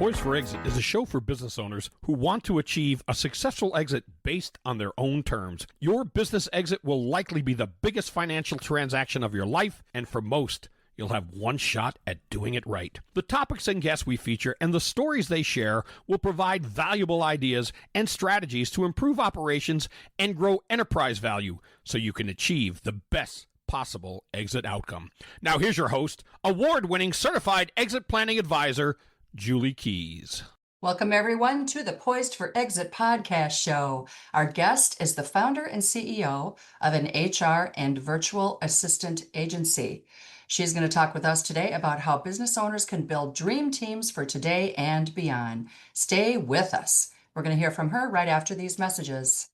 Poised for Exit is a show for business owners who want to achieve a successful exit based on their own terms. Your business exit will likely be the biggest financial transaction of your life, and for most, you'll have one shot at doing it right. The topics and guests we feature and the stories they share will provide valuable ideas and strategies to improve operations and grow enterprise value so you can achieve the best possible exit outcome. Now here's your host, award-winning certified exit planning advisor, Julie Keys. Welcome, everyone, to the Poised for Exit podcast show. Our guest is the founder and CEO of an HR and virtual assistant agency. She's going to talk with us today about how business owners can build dream teams for today and beyond. Stay with us. We're going to hear from her right after these messages.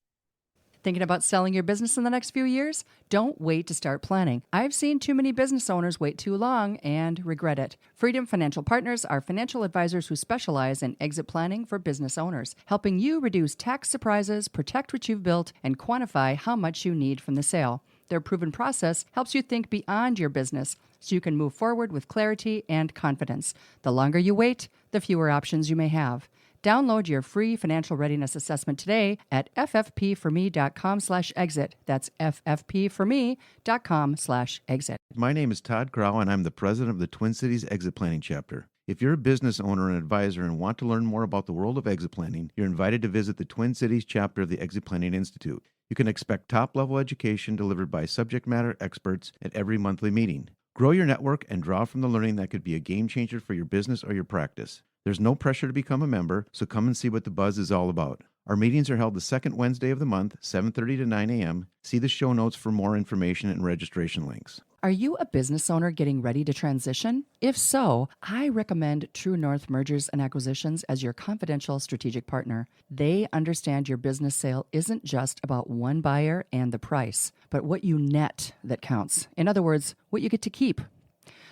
Thinking about selling your business in the next few years? Don't wait to start planning. I've seen too many business owners wait too long and regret it. Freedom Financial Partners are financial advisors who specialize in exit planning for business owners, helping you reduce tax surprises, protect what you've built, and quantify how much you need from the sale. Their proven process helps you think beyond your business so you can move forward with clarity and confidence. The longer you wait, the fewer options you may have. Download your free financial readiness assessment today at ffpforme.com/exit. That's ffpforme.com/exit. My name is Todd Crow, and I'm the president of the Twin Cities Exit Planning Chapter. If you're a business owner and advisor and want to learn more about the world of exit planning, you're invited to visit the Twin Cities chapter of the Exit Planning Institute. You can expect top-level education delivered by subject matter experts at every monthly meeting. Grow your network and draw from the learning that could be a game changer for your business or your practice. There's no pressure to become a member, so come and see what the buzz is all about. Our meetings are held the second Wednesday of the month, 7:30 to 9 a.m. See the show notes for more information and registration links. Are you a business owner getting ready to transition? If so, I recommend True North Mergers and Acquisitions as your confidential strategic partner. They understand your business sale isn't just about one buyer and the price, but what you net that counts. In other words, what you get to keep.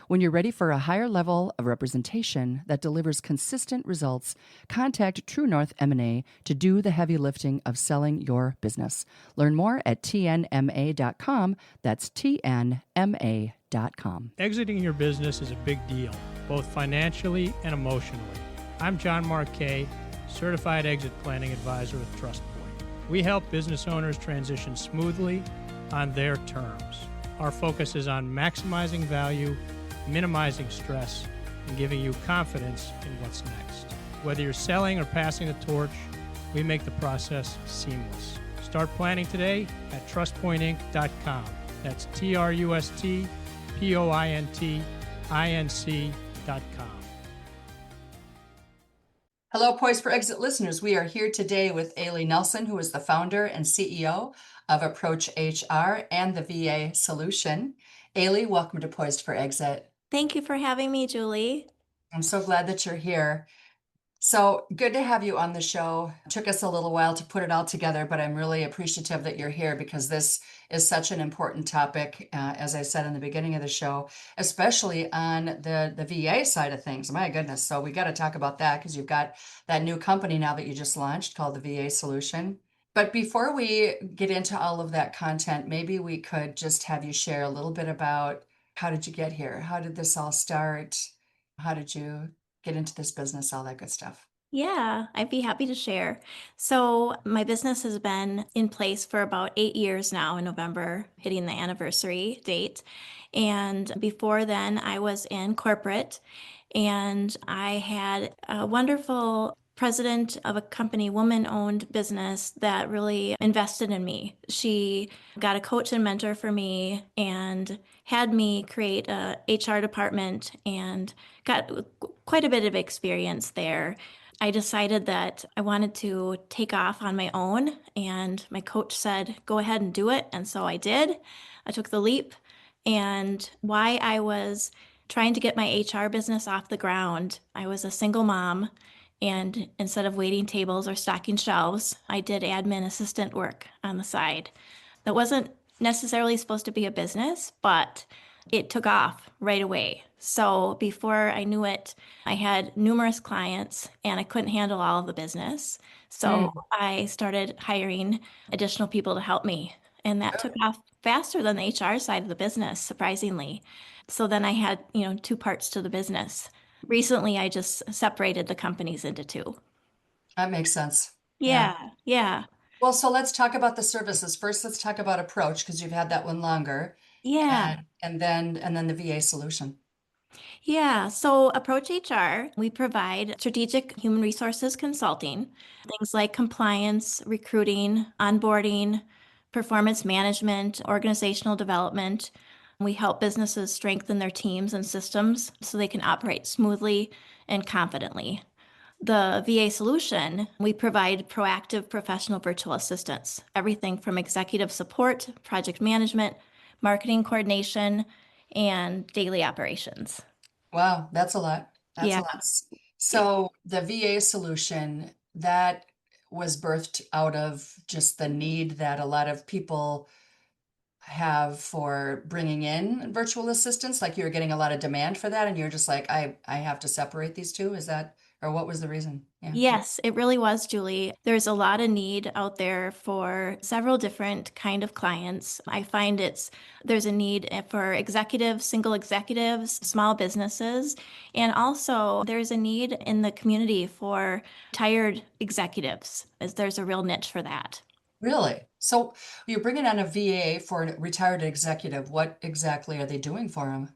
When you're ready for a higher level of representation that delivers consistent results, contact True North M&A to do the heavy lifting of selling your business. Learn more at tnma.com. That's tnma.com. Exiting your business is a big deal, both financially and emotionally. I'm John Marquet, Certified Exit Planning Advisor with TrustPoint. We help business owners transition smoothly on their terms. Our focus is on maximizing value, minimizing stress, and giving you confidence in what's next. Whether you're selling or passing the torch, we make the process seamless. Start planning today at trustpointinc.com. That's trustpointinc.com. Hello, Poised for Exit listeners. We are here today with Ailee Nelson, who is the founder and CEO of Approach HR and the VA Solution. Ailee, welcome to Poised for Exit. Thank you for having me, Julie. I'm so glad that you're here. So good to have you on the show. It took us a little while to put it all together, but I'm really appreciative that you're here because this is such an important topic, as I said in the beginning of the show, especially on the VA side of things. My goodness. So we got to talk about that because you've got that new company now that you just launched called the VA Solution. But before we get into all of that content, maybe we could just have you share a little bit about how did you get here? How did this all start? How did you get into this business? All that good stuff. Yeah, I'd be happy to share. So my business has been in place for about 8 years now in November, hitting the anniversary date. And before then, I was in corporate and I had a wonderful president of a company, woman-owned business that really invested in me. She got a coach and mentor for me and had me create a HR department and got quite a bit of experience there. I decided that I wanted to take off on my own, and my coach said, go ahead and do it. And so I did. I took the leap. And why I was trying to get my HR business off the ground, I was a single mom. And instead of waiting tables or stocking shelves, I did admin assistant work on the side. That wasn't necessarily supposed to be a business, but it took off right away. So before I knew it, I had numerous clients and I couldn't handle all of the business. So I started hiring additional people to help me. And that took off faster than the HR side of the business, surprisingly. So then I had, two parts to the business. recently I just separated the companies into two. That makes sense. Yeah. Yeah, yeah, Well, so let's talk about the services. First, let's talk about approach because you've had that one longer, yeah. and then the VA solution. Yeah, so Approach HR, we provide strategic human resources consulting, things like compliance, recruiting, onboarding, performance management, organizational development. We help businesses strengthen their teams and systems so they can operate smoothly and confidently. The VA solution, we provide proactive professional virtual assistants, everything from executive support, project management, marketing coordination, and daily operations. Wow, that's a lot. That's Yeah. a lot. So the VA solution that was birthed out of just the need that a lot of people have for bringing in virtual assistants, like you're getting a lot of demand for that, and you're just like, I have to separate these two. Is that, or what was the reason? Yeah. Yes, it really was, Julie. There's a lot of need out there for several different kind of clients. I find there's a need for executives, single executives, small businesses, and also there's a need in the community for retired executives, as there's a real niche for that. Really? So you're bringing on a VA for a retired executive. What exactly are they doing for him?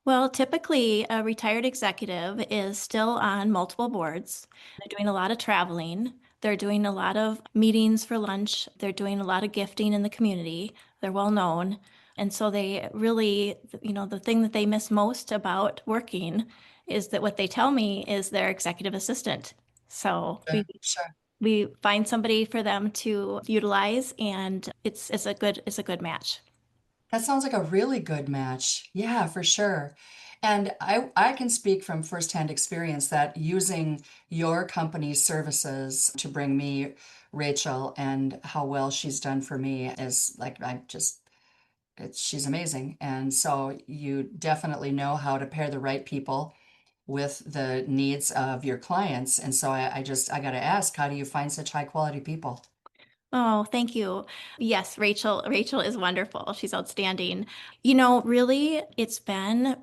Well, typically, a retired executive is still on multiple boards. They're doing a lot of traveling. They're doing a lot of meetings for lunch. They're doing a lot of gifting in the community. They're well known. And so they really, the thing that they miss most about working is that what they tell me is their executive assistant. So Sure, sure. we find somebody for them to utilize, and it's a good match. That sounds like a really good match. Yeah, for sure. And I can speak from firsthand experience that using your company's services to bring me Rachel and how well she's done for me is like, she's amazing. And so you definitely know how to pair the right people with the needs of your clients. And so I got to ask, how do you find such high quality people? Oh, thank you. Yes, Rachel is wonderful. She's outstanding. Really,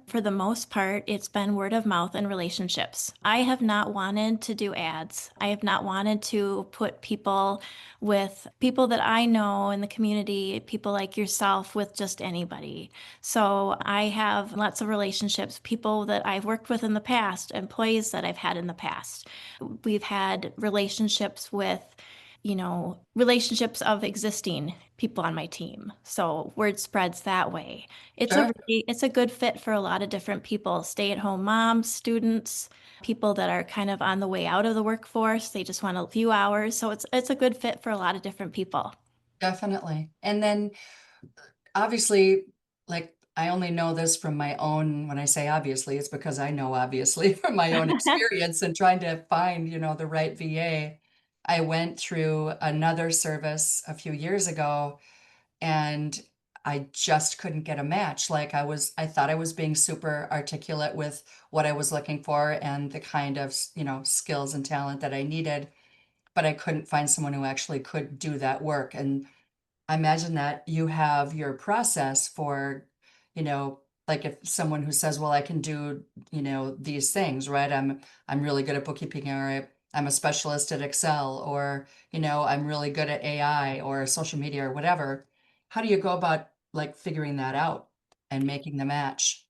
for the most part, it's been word of mouth and relationships. I have not wanted to do ads. I have not wanted to put people with people that I know in the community, people like yourself, with just anybody. So I have lots of relationships, people that I've worked with in the past, employees that I've had in the past. We've had relationships of existing people on my team. So word spreads that way. Sure. It's a good fit for a lot of different people, stay-at-home moms, students, people that are kind of on the way out of the workforce. They just want a few hours. So it's a good fit for a lot of different people. Definitely. And then obviously, like I only know this from my own, when I say obviously, it's because I know obviously from my own experience and trying to find, the right VA. I went through another service a few years ago and I just couldn't get a match. Like I thought I was being super articulate with what I was looking for and the kind of, skills and talent that I needed, but I couldn't find someone who actually could do that work. And I imagine that you have your process for, like if someone who says, well, I can do, these things, right? I'm really good at bookkeeping, or I'm a specialist at Excel, or, I'm really good at AI or social media or whatever. How do you go about like figuring that out and making the match?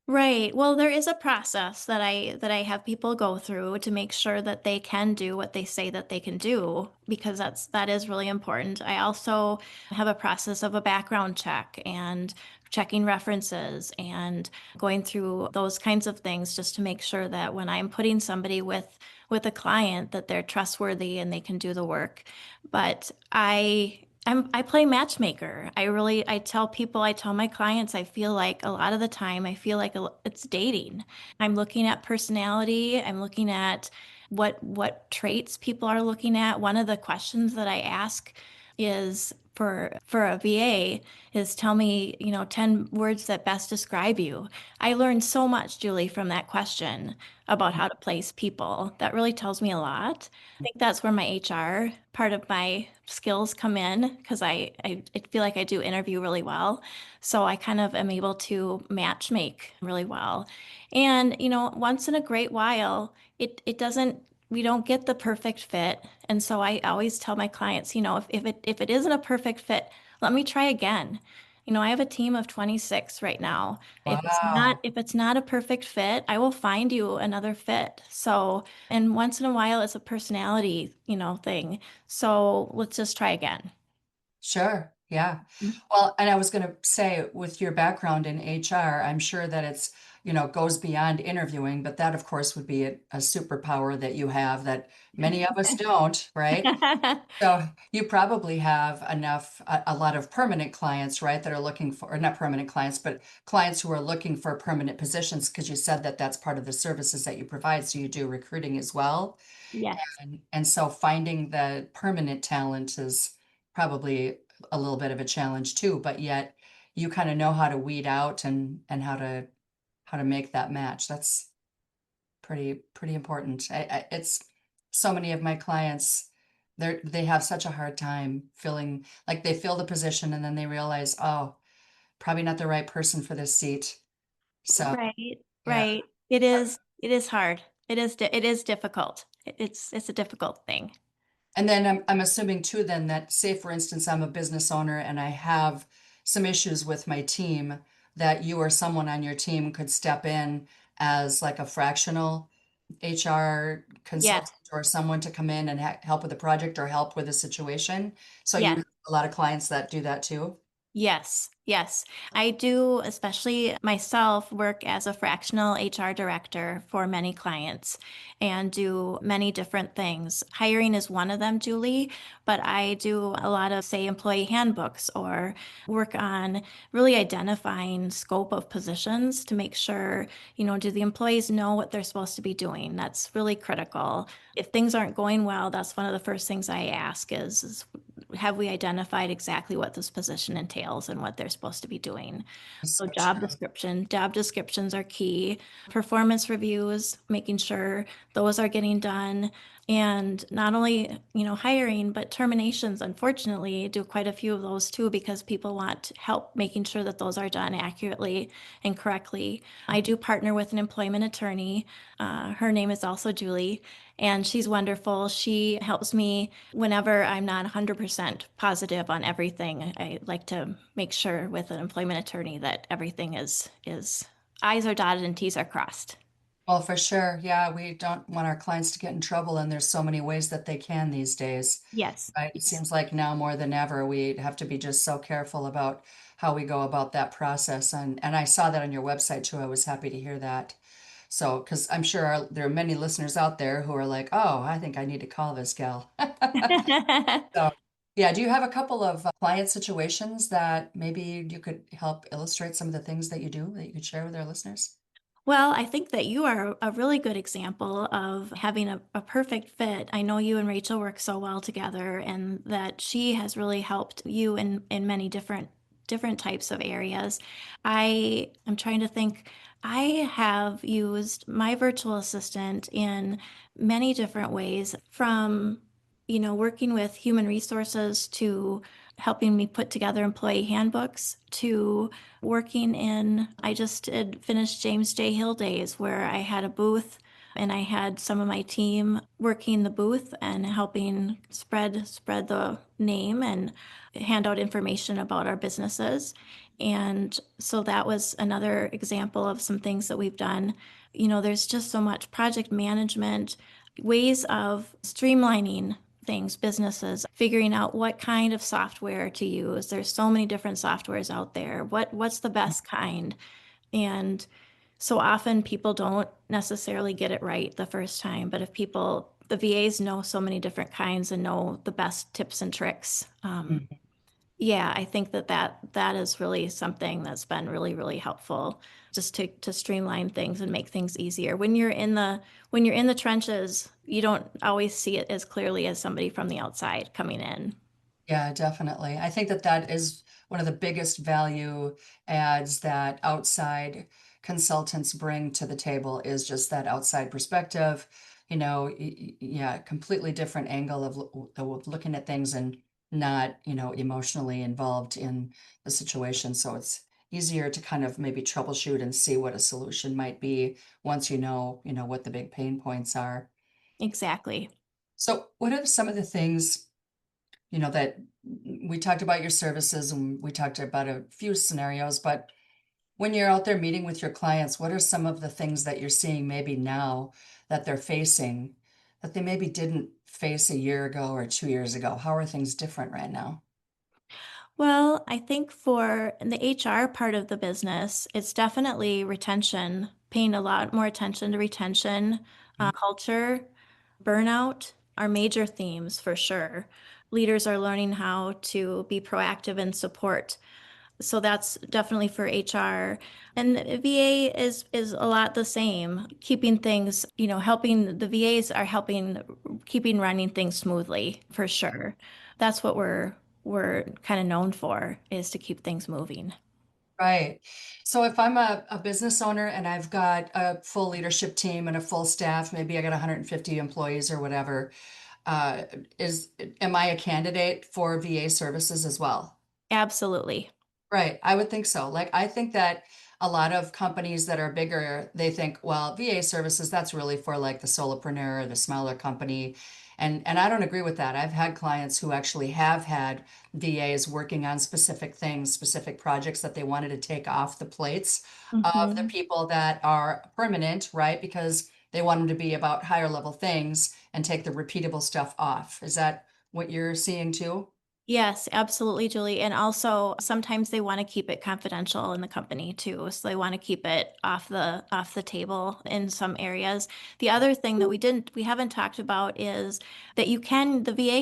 Right. Well, there is a process that I have people go through to make sure that they can do what they say that they can do, because that is really important. I also have a process of a background check and checking references and going through those kinds of things just to make sure that when I'm putting somebody with a client, that they're trustworthy and they can do the work. But I play matchmaker. I tell my clients, I feel like a lot of the time, I feel like it's dating. I'm looking at personality. I'm looking at what traits people are looking at. One of the questions that I ask is for a VA is tell me, 10 words that best describe you. I learned so much, Julie, from that question about how to place people. That really tells me a lot. I think that's where my HR part of my skills come in because I feel like I do interview really well. So I kind of am able to match make really well. And, once in a great while, it doesn't, we don't get the perfect fit. And so I always tell my clients, if it isn't a perfect fit, let me try again. I have a team of 26 right now. Wow. If it's not a perfect fit, I will find you another fit. So, and once in a while it's a personality, thing. So let's just try again. Sure. Yeah. Well, and I was going to say, with your background in HR, I'm sure that it's, goes beyond interviewing, but that, of course, would be a superpower that you have that many of us don't, right? So you probably have a lot of permanent clients, right, that are looking for, or not permanent clients, but clients who are looking for permanent positions, because you said that that's part of the services that you provide. So you do recruiting as well. Yes. And so finding the permanent talent is probably a little bit of a challenge too, but yet you kind of know how to weed out and how to make that match. That's pretty important. It's so many of my clients, they have such a hard time filling, like they fill the position and then they realize, oh, probably not the right person for this seat. So Right, yeah. right. It is hard. It is difficult. It's a difficult thing. And then I'm assuming too then that, say for instance I'm a business owner and I have some issues with my team, that you or someone on your team could step in as like a fractional HR Yes, consultant or someone to come in and help with a project or help with a situation. So you yes. have a lot of clients that do that too. Yes, yes. I do, especially myself, work as a fractional HR director for many clients and do many different things. Hiring is one of them, Julie, but I do a lot of, say, employee handbooks or work on really identifying scope of positions to make sure, do the employees know what they're supposed to be doing? That's really critical. If things aren't going well, that's one of the first things I ask is have we identified exactly what this position entails and what they're supposed to be doing? So So true. job descriptions are key. Performance reviews, making sure those are getting done. And not only, hiring, but terminations, unfortunately, do quite a few of those too, because people want help making sure that those are done accurately and correctly. I do partner with an employment attorney. Her name is also Julie, and she's wonderful. She helps me whenever I'm not 100% positive on everything. I like to make sure with an employment attorney that everything is I's are dotted and T's are crossed. Well, for sure. Yeah, we don't want our clients to get in trouble, and there's so many ways that they can these days. Yes, Right? It yes. seems like now more than ever, we have to be just so careful about how we go about that process. And I saw that on your website too. I was happy to hear that. So, because I'm sure there are many listeners out there who are like, oh, I think I need to call this gal. So, yeah, do you have a couple of client situations that maybe you could help illustrate some of the things that you do that you could share with our listeners? Well, I think that you are a really good example of having a perfect fit. I know you and Rachel work so well together, and that she has really helped you in many different types of areas. I am trying to think. I have used my virtual assistant in many different ways, from working with human resources to helping me put together employee handbooks to working I just did finished James J. Hill days where I had a booth and I had some of my team working the booth and helping spread the name and hand out information about our businesses. And so that was another example of some things that we've done. There's just so much project management, ways of streamlining things, businesses, figuring out what kind of software to use. There's so many different softwares out there. What's the best kind? And so often people don't necessarily get it right the first time, but if the VAs know so many different kinds and know the best tips and tricks. Yeah, I think that is really something that's been really, really helpful, just to streamline things and make things easier. When you're in the trenches, you don't always see it as clearly as somebody from the outside coming in. Yeah, definitely. I think that that is one of the biggest value adds that outside consultants bring to the table is just that outside perspective, yeah, completely different angle of looking at things and not, emotionally involved in the situation. So it's easier to kind of maybe troubleshoot and see what a solution might be once what the big pain points are. Exactly. So what are some of the things that we talked about your services and we talked about a few scenarios, but when you're out there meeting with your clients, what are some of the things that you're seeing maybe now that they're facing that they maybe didn't face a year ago or 2 years ago? How are things different right now? Well, I think for the HR part of the business, it's definitely retention, paying a lot more attention to retention, culture, burnout are major themes for sure. Leaders are learning how to be proactive and support. So that's definitely for HR. And the VA is a lot the same, keeping things, helping the VAs are helping keeping running things smoothly for sure. That's what we're kind of known for is to keep things moving. Right. So if I'm a business owner and I've got a full leadership team and a full staff, maybe I got 150 employees or whatever, uh, is am I a candidate for VA services as well? Absolutely. Right, I would think so. Like, I think that a lot of companies that are bigger, they think, well, VA services, that's really for like the solopreneur, the smaller company. And I don't agree with that. I've had clients who actually have had VAs working on specific things, specific projects that they wanted to take off the plates of the Hmm. people that are permanent, right? Because they want them to be about higher level things and take the repeatable stuff off. Is that what you're seeing too? Yes, absolutely, Julie. And also sometimes they want to keep it confidential in the company too. So they want to keep it off the table in some areas. The other thing that we haven't talked about is that the VA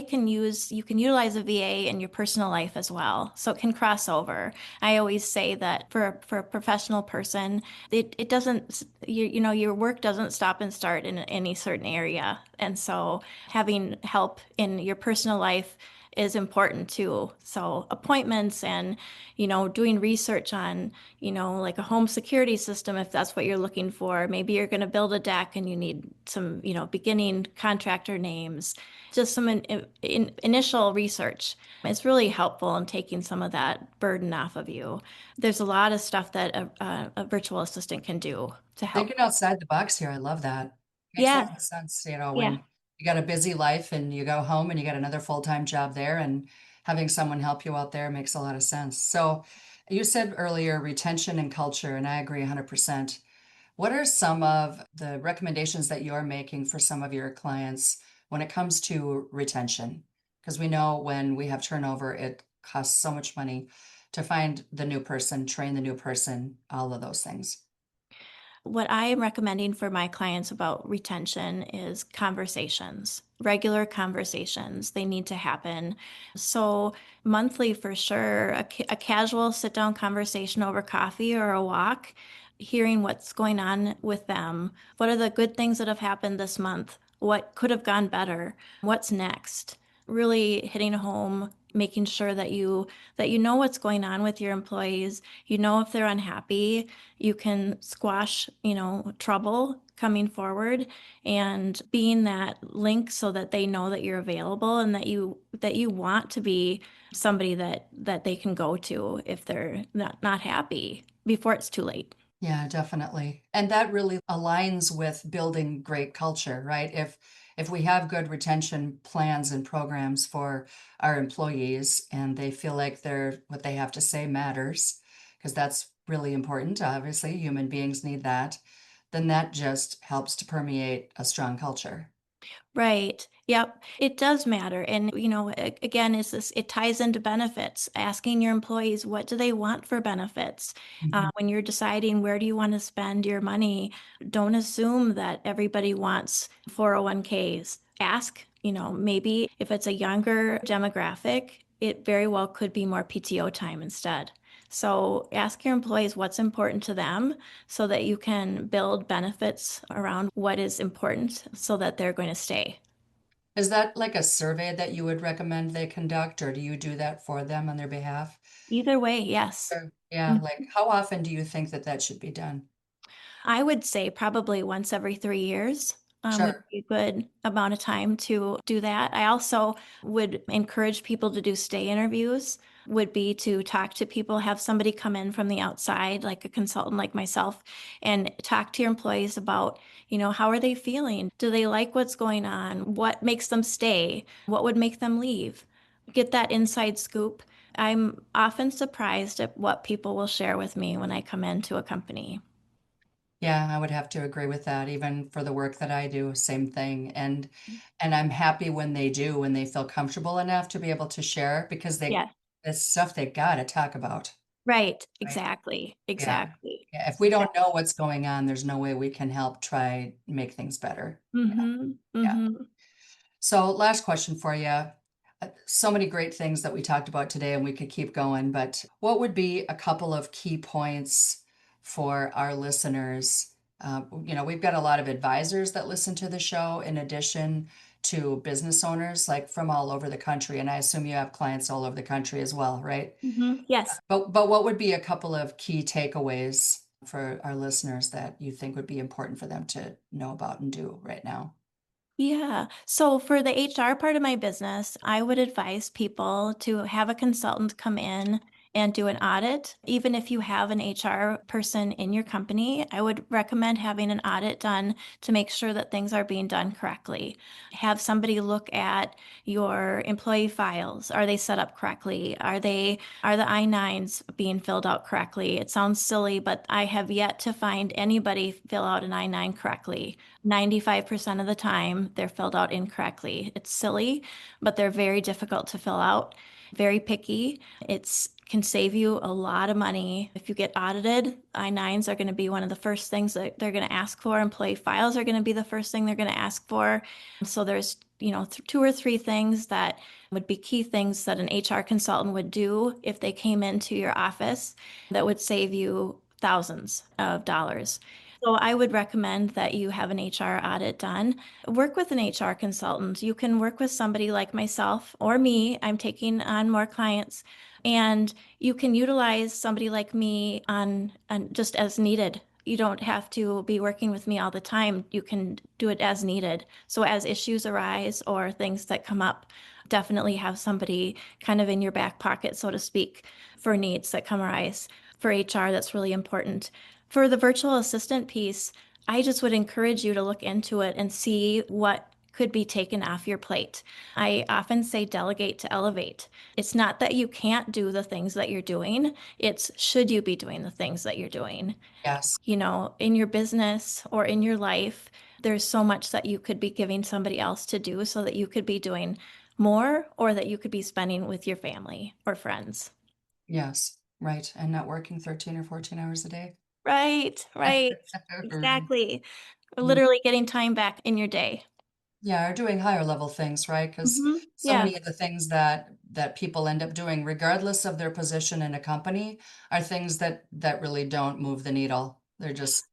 you can utilize a VA in your personal life as well. So it can cross over. I always say that for a professional person, it doesn't your work doesn't stop and start in any certain area. And so having help in your personal life is important too. So appointments and, doing research on, like a home security system, if that's what you're looking for. Maybe you're going to build a deck and you need some, beginning contractor names, just some initial research. It's really helpful in taking some of that burden off of you. There's a lot of stuff that a virtual assistant can do to help. Thinking outside the box here, I love that. Makes a Yeah, lot of sense, yeah. when you got a busy life and you go home and you got another full-time job there and having someone help you out there makes a lot of sense. So you said earlier retention and culture, and I agree 100%. What are some of the recommendations that you're making for some of your clients when it comes to retention? Because we know when we have turnover, it costs so much money to find the new person, train the new person, all of those things. What I am recommending for my clients about retention is conversations, regular conversations. They need to happen. So, monthly for sure, a casual sit down conversation over coffee or a walk, hearing what's going on with them. What are the good things that have happened this month? What could have gone better? What's next? Really hitting home, making sure that you know what's going on with your employees, you know if they're unhappy, you can squash, trouble coming forward and being that link so that they know that you're available and that you want to be somebody that they can go to if they're not happy before it's too late. Yeah, definitely. And that really aligns with building great culture, right? If we have good retention plans and programs for our employees and they feel like what they have to say matters, because that's really important. Obviously, human beings need that. Then that just helps to permeate a strong culture. Right. Yep. It does matter. And, again, it ties into benefits, asking your employees, what do they want for benefits? Mhm. When you're deciding where do you want to spend your money, don't assume that everybody wants 401ks. Ask, maybe if it's a younger demographic, it very well could be more PTO time instead. So ask your employees what's important to them so that you can build benefits around what is important so that they're going to stay. Is that like a survey that you would recommend they conduct, or do you do that for them on their behalf? Either way, yes. Sure. Yeah, Mhm. like how often do you think that that should be done? I would say probably once every 3 years would Sure. be a good amount of time to do that. I also would encourage people to do stay interviews, would be to talk to people, have somebody come in from the outside, like a consultant like myself, and talk to your employees about, how are they feeling? Do they like what's going on? What makes them stay? What would make them leave? Get that inside scoop. I'm often surprised at what people will share with me when I come into a company. Yeah, I would have to agree with that. Even for the work that I do, same thing. And I'm happy when they do, when they feel comfortable enough to be able to share because Yeah. it's stuff they gotta talk about, Right, right? exactly, Yeah. exactly. Yeah. If we don't know what's going on, there's no way we can help try make things better. Mhm, Yeah. mhm. So, last question for you. So many great things that we talked about today, and we could keep going, but what would be a couple of key points for our listeners? We've got a lot of advisors that listen to the show, in addition to business owners, like from all over the country. And I assume you have clients all over the country as well, right? Mhm, yes. But what would be a couple of key takeaways for our listeners that you think would be important for them to know about and do right now? Yeah. So for the HR part of my business, I would advise people to have a consultant come in and do an audit. Even if you have an HR person in your company, I would recommend having an audit done to make sure that things are being done correctly. Have somebody look at your employee files. Are they set up correctly? Are the I-9s being filled out correctly? It sounds silly, but I have yet to find anybody fill out an I-9 correctly. 95% of the time, they're filled out incorrectly. It's silly, but they're very difficult to fill out, very picky. It's can save you a lot of money. If you get audited, I-9s are going to be one of the first things that they're going to ask for. Employee files are going to be the first thing they're going to ask for. So there's, two or three things that would be key things that an HR consultant would do if they came into your office that would save you thousands of dollars. So I would recommend that you have an HR audit done. Work with an HR consultant. You can work with somebody like myself or me. I'm taking on more clients. And you can utilize somebody like me on just as needed. You don't have to be working with me all the time. You can do it as needed. So as issues arise or things that come up, definitely have somebody kind of in your back pocket, so to speak, for needs that come arise. For HR, that's really important. For the virtual assistant piece, I just would encourage you to look into it and see what could be taken off your plate. I often say delegate to elevate. It's not that you can't do the things that you're doing, it's should you be doing the things that you're doing. Yes. In your business or in your life, there's so much that you could be giving somebody else to do so that you could be doing more or that you could be spending with your family or friends. Yes. Right. And not working 13 or 14 hours a day. Right, right. Right. Exactly. Yeah. Literally getting time back in your day. Yeah, or doing higher level things, right? Because so Yeah, many of the things that people end up doing, regardless of their position in a company, are things that really don't move the needle. They're just,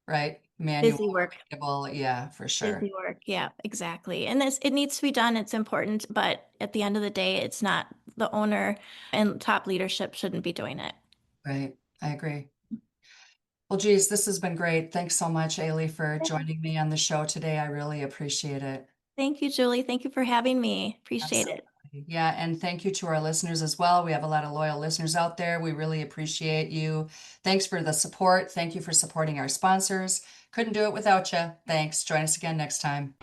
right, manual, busy work. repeatable. Yeah, for sure. Busy work. Yeah, exactly. And it needs to be done. It's important, but at the end of the day, it's not the owner and top leadership shouldn't be doing it. Right. I agree. Well, geez, this has been great. Thanks so much, Ailee, for Yeah. joining me on the show today. I really appreciate it. Thank you, Julie. Thank you for having me. Appreciate Absolutely. it. Yeah, and thank you to our listeners as well. We have a lot of loyal listeners out there. We really appreciate you. Thanks for the support. Thank you for supporting our sponsors. Couldn't do it without you. Thanks. Join us again next time.